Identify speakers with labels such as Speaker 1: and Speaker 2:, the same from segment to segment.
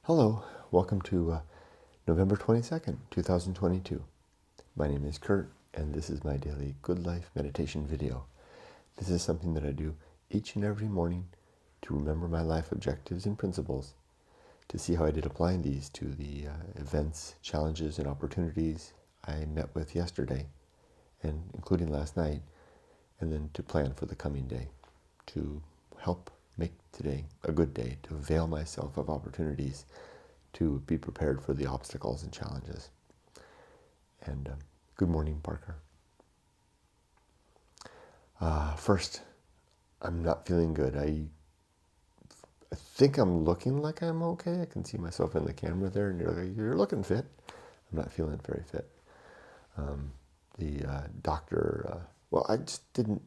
Speaker 1: Hello, welcome to November 22nd, 2022. My name is Kurt, and this is my daily Good Life meditation video. This is something that I do each and every morning to remember my life objectives and principles, to see how I did applying these to the events, challenges, and opportunities I met with yesterday, and including last night, and then to plan for the coming day, to help make today a good day, to avail myself of opportunities, to be prepared for the obstacles and challenges. And good morning, Parker. First, I'm not feeling good. I think I'm looking like I'm okay. I can see myself in the camera there, and you're looking fit. I'm not feeling very fit. The doctor, I just didn't.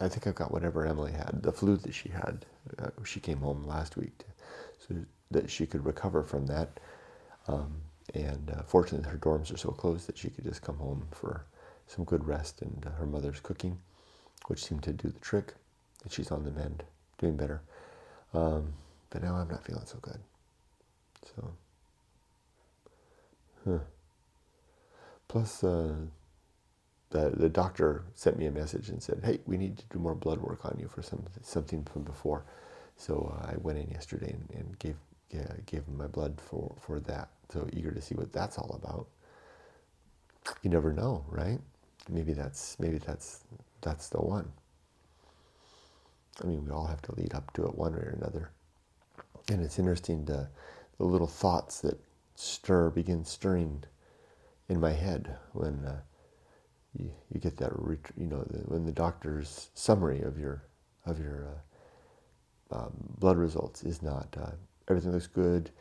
Speaker 1: I think I've got whatever Emily had, the flu that she had. She came home last week so that she could recover from that. And fortunately, her dorms are so close that she could just come home for some good rest and her mother's cooking, which seemed to do the trick. And she's on the mend, doing better. But now I'm not feeling so good. So, plus, the doctor sent me a message and said, "Hey, we need to do more blood work on you for something from before." So I went in yesterday and gave him my blood for that. So eager to see what that's all about. You never know, right? Maybe that's the one. I mean, we all have to lead up to it one way or another. And it's interesting the little thoughts that begin stirring in my head when you get that, when the doctor's summary of your blood results is not everything looks good,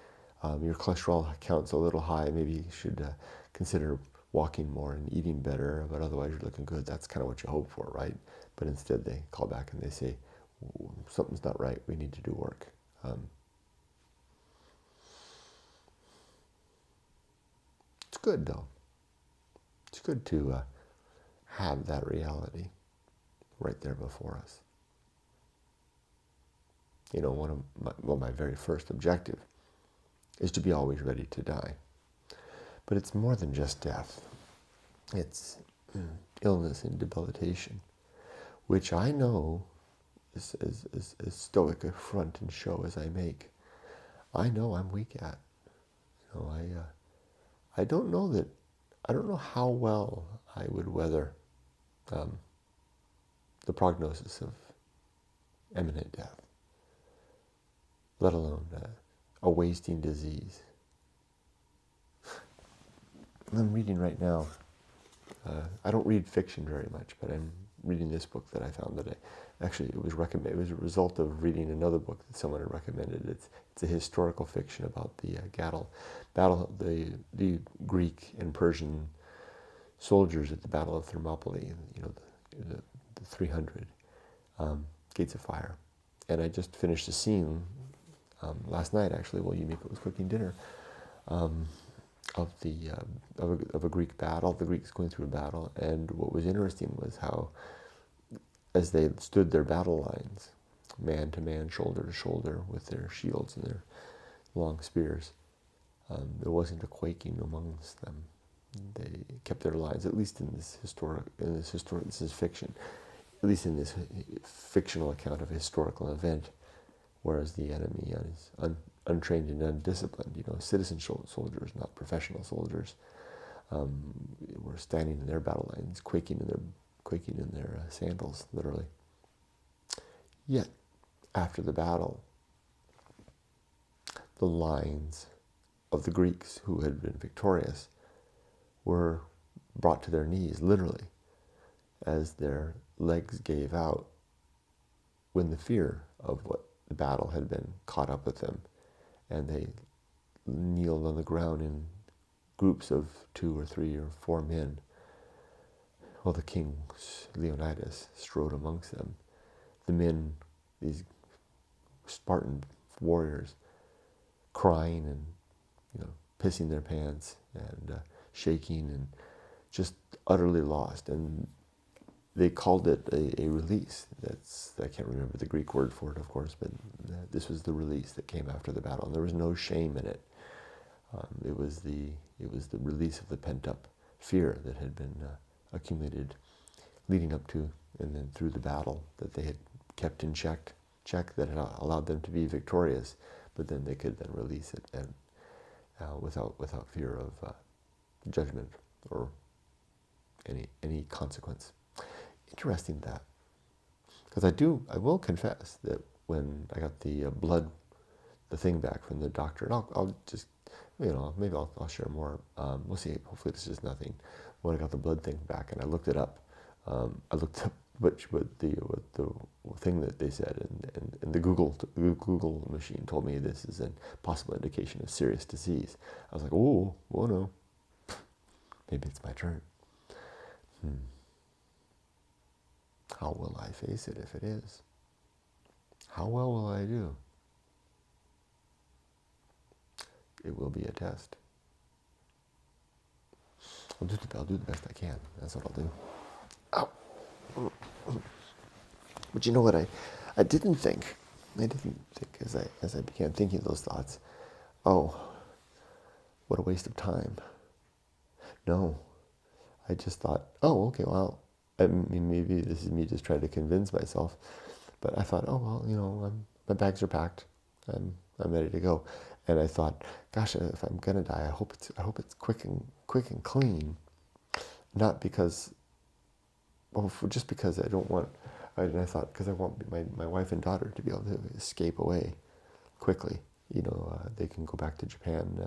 Speaker 1: your cholesterol count's a little high, maybe you should consider walking more and eating better, but otherwise you're looking good. That's kind of what you hope for, right? But instead they call back and they say, something's not right, we need to do work. It's good though. It's good to have that reality right there before us. You know, one of my very first objective is to be always ready to die. But it's more than just death. It's illness and debilitation, which I know, as stoic a front and show as I make, I know I'm weak at. You know, I don't know how well I would weather the prognosis of imminent death, let alone a wasting disease. I'm reading right now. I don't read fiction very much, but I'm reading this book that I found that it was recommended. It was a result of reading another book that someone had recommended. It's a historical fiction about the battle, the Greek and Persian soldiers at the Battle of Thermopylae. You know, the 300 gates of fire. And I just finished a scene last night, actually, while Yumiko was cooking dinner. Of a Greek battle, the Greeks going through a battle, and what was interesting was how, as they stood their battle lines, man to man, shoulder to shoulder, with their shields and their long spears, there wasn't a quaking amongst them. They kept their lines, at least in this this is fiction, at least in this fictional account of a historical event, whereas the enemy is untrained and undisciplined, citizen soldiers, not professional soldiers, were standing in their battle lines, quaking in their sandals, literally. Yet, after the battle, the lines of the Greeks who had been victorious were brought to their knees, literally, as their legs gave out when the fear of what the battle had been caught up with them, and they kneeled on the ground in groups of 2 or 3 or 4 men, while the king Leonidas strode amongst them. The men, these Spartan warriors, crying and pissing their pants and shaking and just utterly lost. And they called it a release. I can't remember the Greek word for it, of course, but this was the release that came after the battle, and there was no shame in it. It was the release of the pent-up fear that had been accumulated leading up to and then through the battle, that they had kept in check that had allowed them to be victorious, but then they could then release it and without fear of judgment or any consequence. Interesting that, because I will confess that when I got the thing back from the doctor, and I'll just, maybe I'll share more. We'll see. Hopefully this is nothing. When I got the blood thing back and I looked it up, I looked up what the thing that they said, and the Google machine told me this is a possible indication of serious disease. I was like, oh no, maybe it's my turn. How will I face it if it is? How well will I do? It will be a test. I'll do the best I can. That's what I'll do. Ow. But you know what I didn't think as I began thinking those thoughts, oh, what a waste of time. No. I just thought, oh, okay, well, I mean, maybe this is me just trying to convince myself, but I thought, oh, well, my bags are packed. I'm ready to go. And I thought, gosh, if I'm gonna die, I hope it's quick and clean, not because, just because I don't want. And I thought, because I want my wife and daughter to be able to escape away quickly. They can go back to Japan,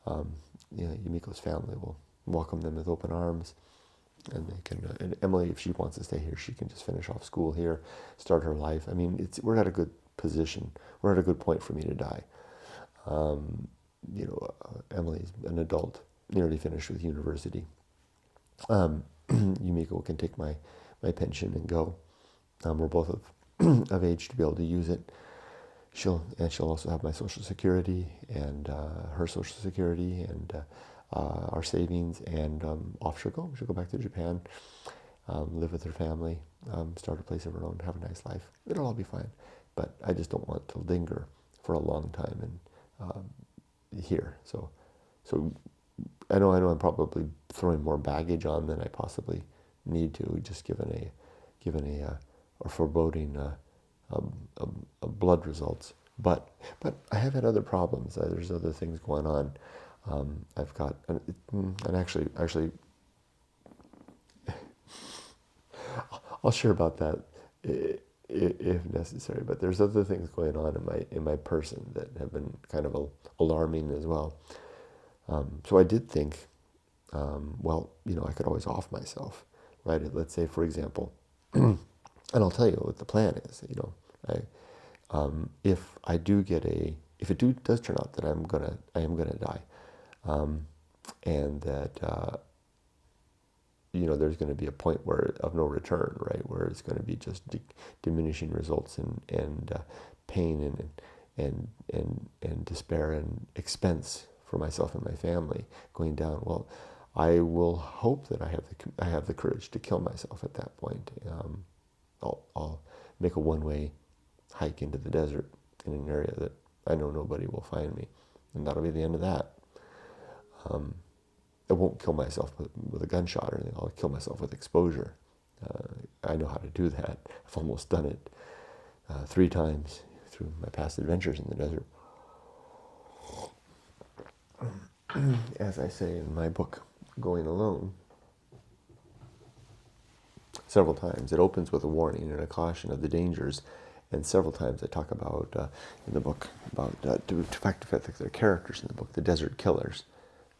Speaker 1: and Yumiko's family will welcome them with open arms, and they can. And Emily, if she wants to stay here, she can just finish off school here, start her life. I mean, we're at a good position. We're at a good point for me to die. Emily's an adult, nearly finished with university. Yumiko can take my pension and go. We're both of age to be able to use it. She'll also have my Social Security and her Social Security and our savings, and off she'll go. She'll go back to Japan, live with her family, start a place of her own, have a nice life. It'll all be fine. But I just don't want to linger for a long time and here. So I know I'm probably throwing more baggage on than I possibly need to, just given a foreboding blood results. But I have had other problems. There's other things going on. I've got, and actually, I'll share about that if necessary. But there's other things going on in my person that have been kind of alarming as well. So I did think, I could always off myself, right? Let's say, for example, and I'll tell you what the plan is. If it does turn out that I am gonna die, and that there's going to be a point of no return, right? Where it's going to be just diminishing results and pain and despair and expense for myself and my family going down. Well, I will hope that I have the courage to kill myself at that point. I'll make a one-way hike into the desert in an area that I know nobody will find me, and that'll be the end of that. I won't kill myself with a gunshot or anything. I'll kill myself with exposure. I know how to do that. I've almost done it 3 times through my past adventures in the desert. As I say in my book, Going Alone, several times. It opens with a warning and a caution of the dangers, and several times I talk about in the book about to fact the characters in the book, the desert killers.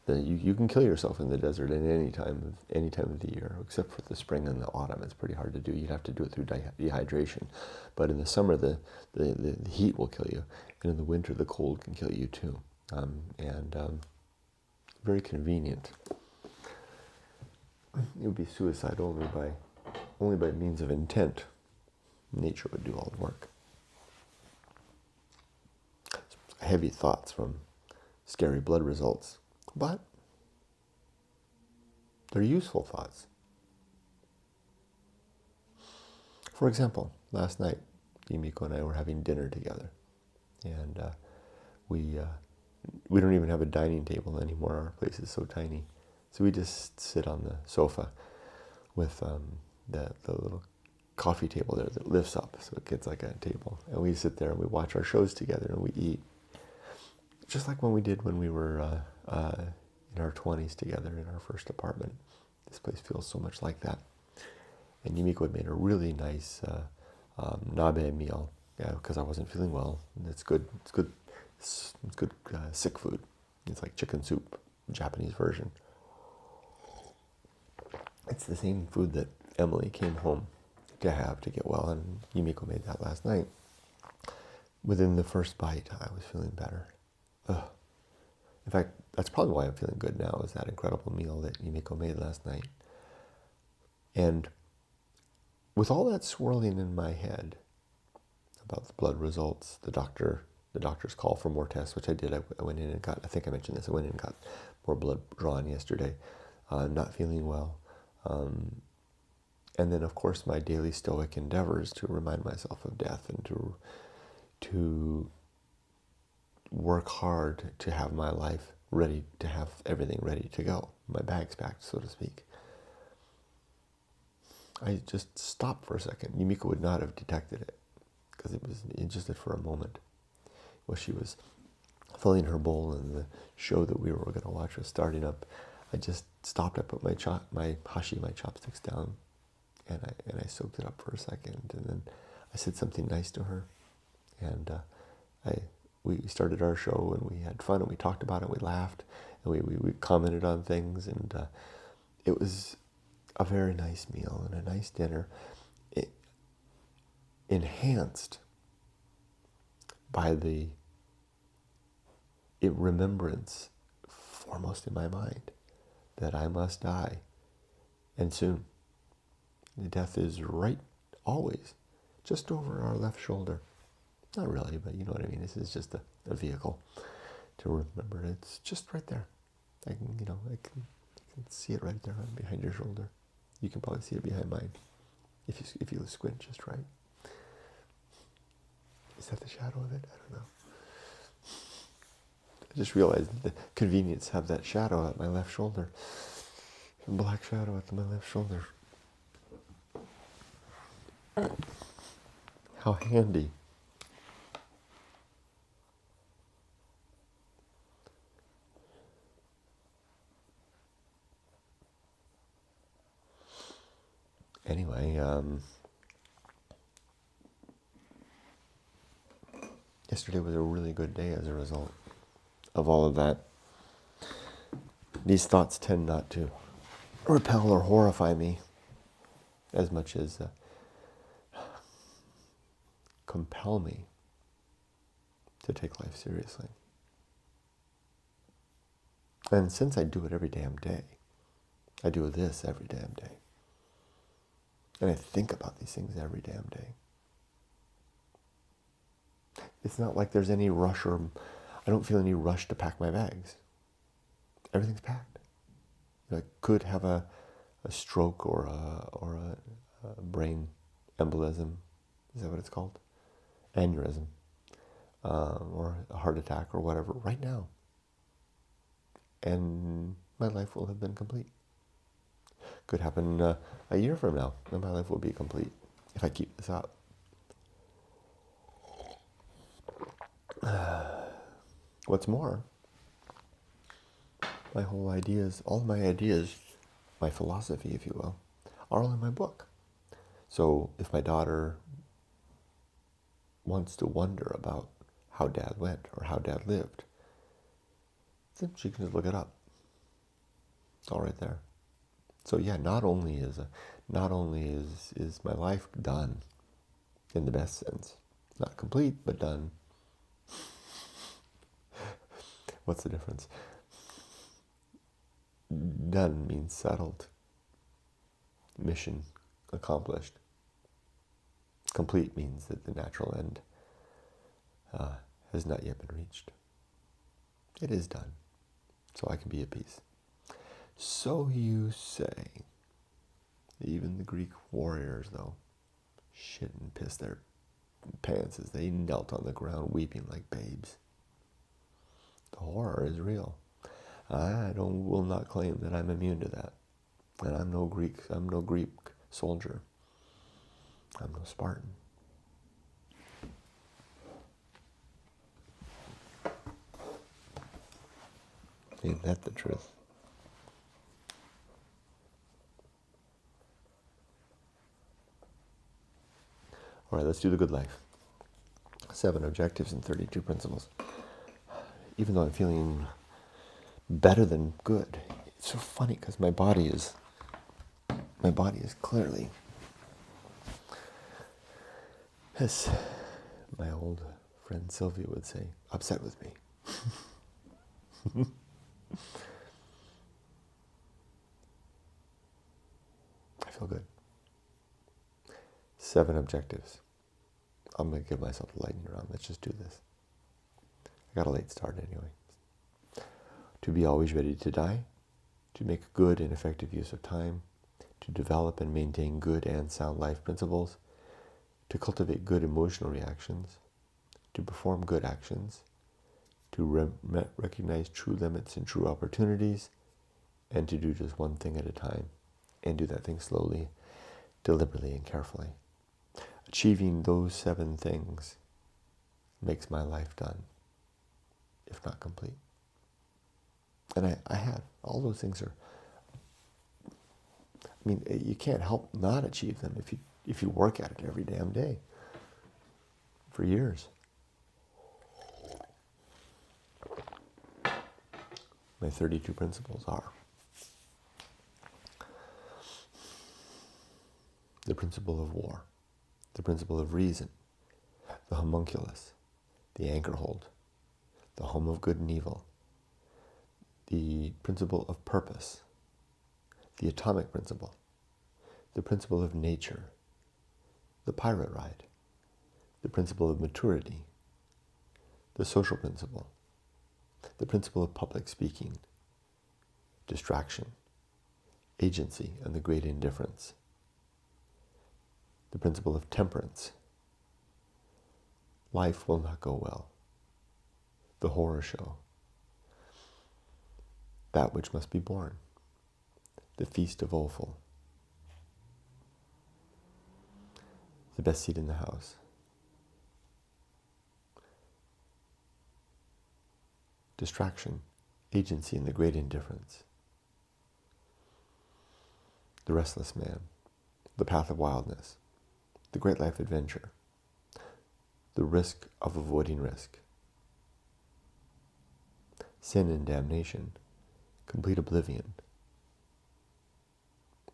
Speaker 1: You can kill yourself in the desert at any time of the year, except for the spring and the autumn. It's pretty hard to do. You'd have to do it through dehydration. But in the summer, the heat will kill you, and in the winter, the cold can kill you too. Very convenient. It would be suicide only by means of intent. Nature would do all the work. Heavy thoughts from scary blood results. But they're useful thoughts. For example, last night, Yumiko and I were having dinner together, and we don't even have a dining table anymore. Our place is so tiny, so we just sit on the sofa with the little coffee table there that lifts up, so it gets like a table, and we sit there and we watch our shows together and we eat, just like when we did when we were in our 20s together in our first apartment. This place feels so much like that. And Yumiko had made a really nice nabe meal, yeah, because I wasn't feeling well. And it's good. It's good. It's good sick food. It's like chicken soup, Japanese version. It's the same food that Emily came home to have to get well, and Yumiko made that last night. Within the first bite, I was feeling better. Ugh. In fact, that's probably why I'm feeling good now, is that incredible meal that Yumiko made last night. And with all that swirling in my head about the blood results, the doctor's call for more tests, which I did. I went in and got, I think I mentioned this, I went in and got more blood drawn yesterday, not feeling well. And then, of course, my daily stoic endeavors to remind myself of death and to work hard to have my life ready, to have everything ready to go, my bags packed, so to speak. I just stopped for a second. Yumiko would not have detected it because it was just for a moment. Well, she was filling her bowl and the show that we were going to watch was starting up. I just stopped. I put my chopsticks down, and I soaked it up for a second, and then I said something nice to her, and we started our show, and we had fun, and we talked about it, we laughed, and we commented on things, and it was a very nice meal and a nice dinner, enhanced by the remembrance foremost in my mind that I must die, and soon. The death is right, always, just over our left shoulder. Not really, but you know what I mean. This is just a vehicle to remember. It's just right there. I can see it right there behind your shoulder. You can probably see it behind mine if you squint just right. Is that the shadow of it? I don't know. I just realized the convenience have that shadow at my left shoulder. A black shadow at my left shoulder. How handy. Anyway, yesterday was a really good day as a result of all of that. These thoughts tend not to repel or horrify me as much as compel me to take life seriously. And since I do it every damn day, I do this every damn day. And I think about these things every damn day. It's not like there's any rush, or I don't feel any rush to pack my bags. Everything's packed. I could have a stroke or a brain embolism. Is that what it's called? Aneurysm. Or a heart attack or whatever right now. And my life will have been complete. Could happen a year from now, and my life will be complete if I keep this up. What's more, my whole ideas, all my ideas, my philosophy, if you will, are all in my book. So if my daughter wants to wonder about how Dad went or how Dad lived, then she can just look it up. It's all right there. So yeah, not only is my life done in the best sense, not complete but done. What's the difference? Done means settled. Mission accomplished. Complete means that the natural end has not yet been reached. It is done, so I can be at peace. So you say. Even the Greek warriors, though, shit and piss their pants as they knelt on the ground weeping like babes. The horror is real. I will not claim that I'm immune to that. And I'm no Greek soldier. I'm no Spartan. Ain't that the truth? All right, let's do the good life. 7 objectives and 32 principles. Even though I'm feeling better than good, it's so funny because my body is clearly, as my old friend Sylvia would say, upset with me. I feel good. 7 objectives. I'm going to give myself a lightning round. Let's just do this. I got a late start anyway. To be always ready to die, to make good and effective use of time, to develop and maintain good and sound life principles, to cultivate good emotional reactions, to perform good actions, to recognize true limits and true opportunities, and to do just one thing at a time, and do that thing slowly, deliberately, and carefully. Achieving those 7 things makes my life done, if not complete. And I have. All those things are, I mean, you can't help not achieve them if you work at it every damn day for years. My 32 principles are the principle of war, the principle of reason, the homunculus, the anchor hold, the home of good and evil, the principle of purpose, the atomic principle, the principle of nature, the pirate ride, the principle of maturity, the social principle, the principle of public speaking, distraction, agency, and the great indifference, the principle of temperance, life will not go well, the horror show, that which must be born, the feast of Offal, the best seat in the house, distraction, agency, and the great indifference, the restless man, the path of wildness, the great life adventure, the risk of avoiding risk, sin and damnation, complete oblivion,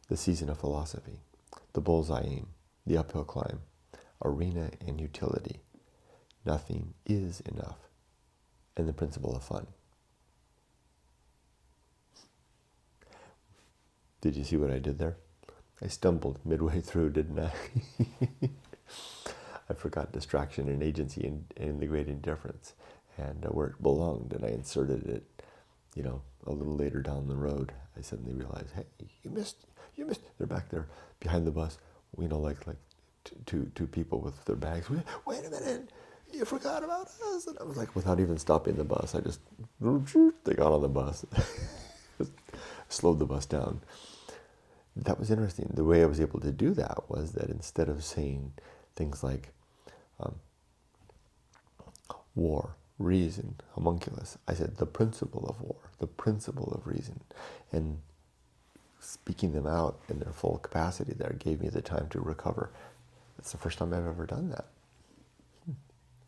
Speaker 1: the season of philosophy, the bullseye aim, the uphill climb, arena and utility, nothing is enough, and the principle of fun. Did you see what I did there? I stumbled midway through, didn't I? I forgot distraction and agency and the great indifference, and where it belonged, and I inserted it, a little later down the road. I suddenly realized, hey, you missed. They're back there behind the bus, like two people with their bags. Wait a minute, you forgot about us. And I was like, without even stopping the bus, they got on the bus, slowed the bus down. That was interesting. The way I was able to do that was that instead of saying things like war, reason, homunculus, I said the principle of war, the principle of reason. And speaking them out in their full capacity there gave me the time to recover. It's the first time I've ever done that.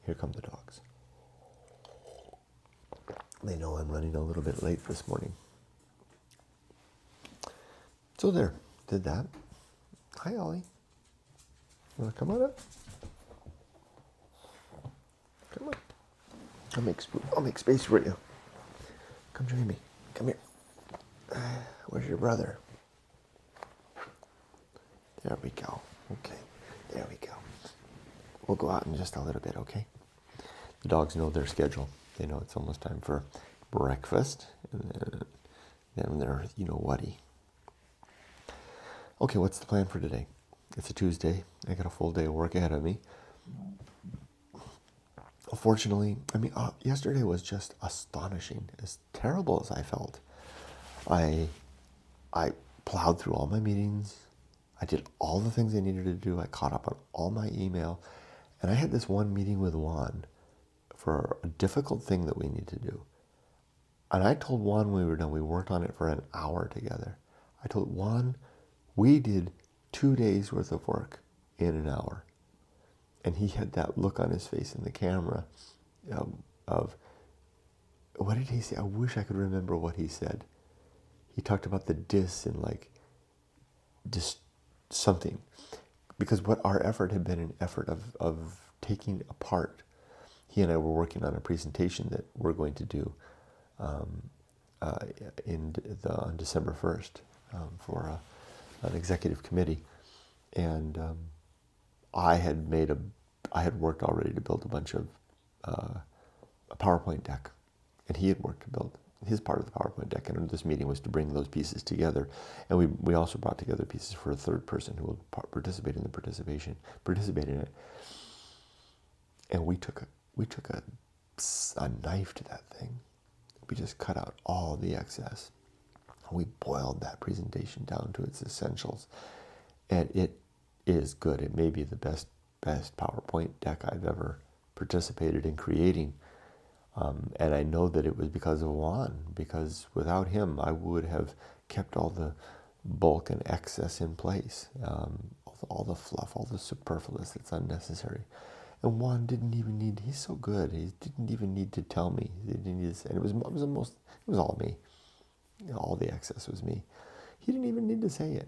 Speaker 1: Here come the dogs. They know I'm running a little bit late this morning. So there, did that. Hi, Ollie. You want to come on up? Come on. I'll make space for you. Come join me. Come here. Where's your brother? There we go. Okay, there we go. We'll go out in just a little bit, okay? The dogs know their schedule. They know it's almost time for breakfast, and then they're, whatty. Okay, what's the plan for today? It's a Tuesday. I got a full day of work ahead of me. Fortunately, yesterday was just astonishing. As terrible as I felt, I I plowed through all my meetings. I did all the things I needed to do. I caught up on all my email, and I had this one meeting with Juan for a difficult thing that we need to do. And I told Juan when we were done, we worked on it for an hour together. I told Juan, we did 2 days worth of work in an hour. And he had that look on his face in the camera of, what did he say? I wish I could remember what he said. He talked about the dis and like just something. Because what our effort had been an effort of taking apart. He and I were working on a presentation that we're going to do on December 1st for an executive committee. And I had worked already to build a bunch of a PowerPoint deck, and he had worked to build his part of the PowerPoint deck. And this meeting was to bring those pieces together, and we also brought together pieces for a third person who will participate in it. And we took a knife to that thing. We just cut out all the excess. We boiled that presentation down to its essentials, and it is good. It may be the best PowerPoint deck I've ever participated in creating, and I know that it was because of Juan, because without him I would have kept all the bulk and excess in place, all the fluff, all the superfluous that's unnecessary. And Juan didn't even need, he's so good, he didn't even need to tell me. He didn't need to say, and it was all me. All the excess was me. He didn't even need to say it.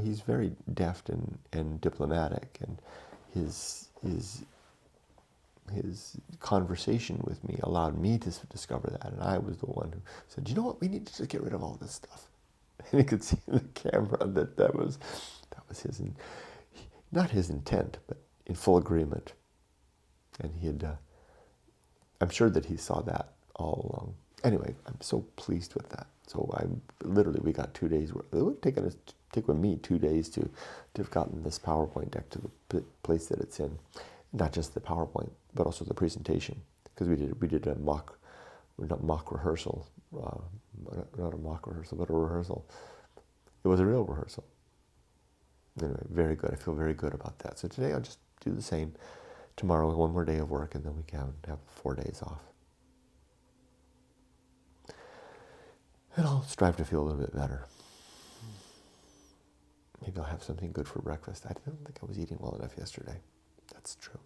Speaker 1: He's very deft and diplomatic, and his conversation with me allowed me to discover that, and I was the one who said, you know what, we need to just get rid of all this stuff. And he could see in the camera that was his, not his intent, but in full agreement. And I'm sure that he saw that all along. Anyway, I'm so pleased with that. So we got 2 days worth. It would take with me 2 days to have gotten this PowerPoint deck to the place that it's in. Not just the PowerPoint, but also the presentation. Because we did a mock rehearsal. Not a mock rehearsal, but a rehearsal. It was a real rehearsal. Anyway, very good. I feel very good about that. So today I'll just do the same. Tomorrow, one more day of work, and then we can have 4 days off. And I'll strive to feel a little bit better. Maybe I'll have something good for breakfast. I don't think I was eating well enough yesterday. That's true.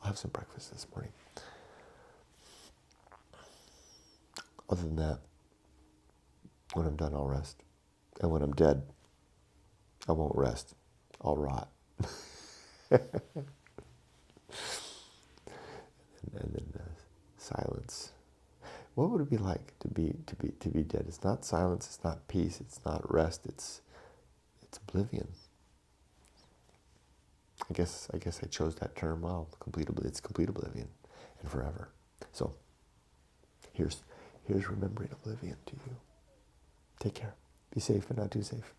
Speaker 1: I'll have some breakfast this morning. Other than that, when I'm done, I'll rest. And when I'm dead, I won't rest. I'll rot. And then silence. What would it be like to be dead? It's not silence. It's not peace. It's not rest. It's oblivion. I guess I chose that term well. It's complete oblivion, and forever. So here's remembering oblivion to you. Take care. Be safe, but not too safe.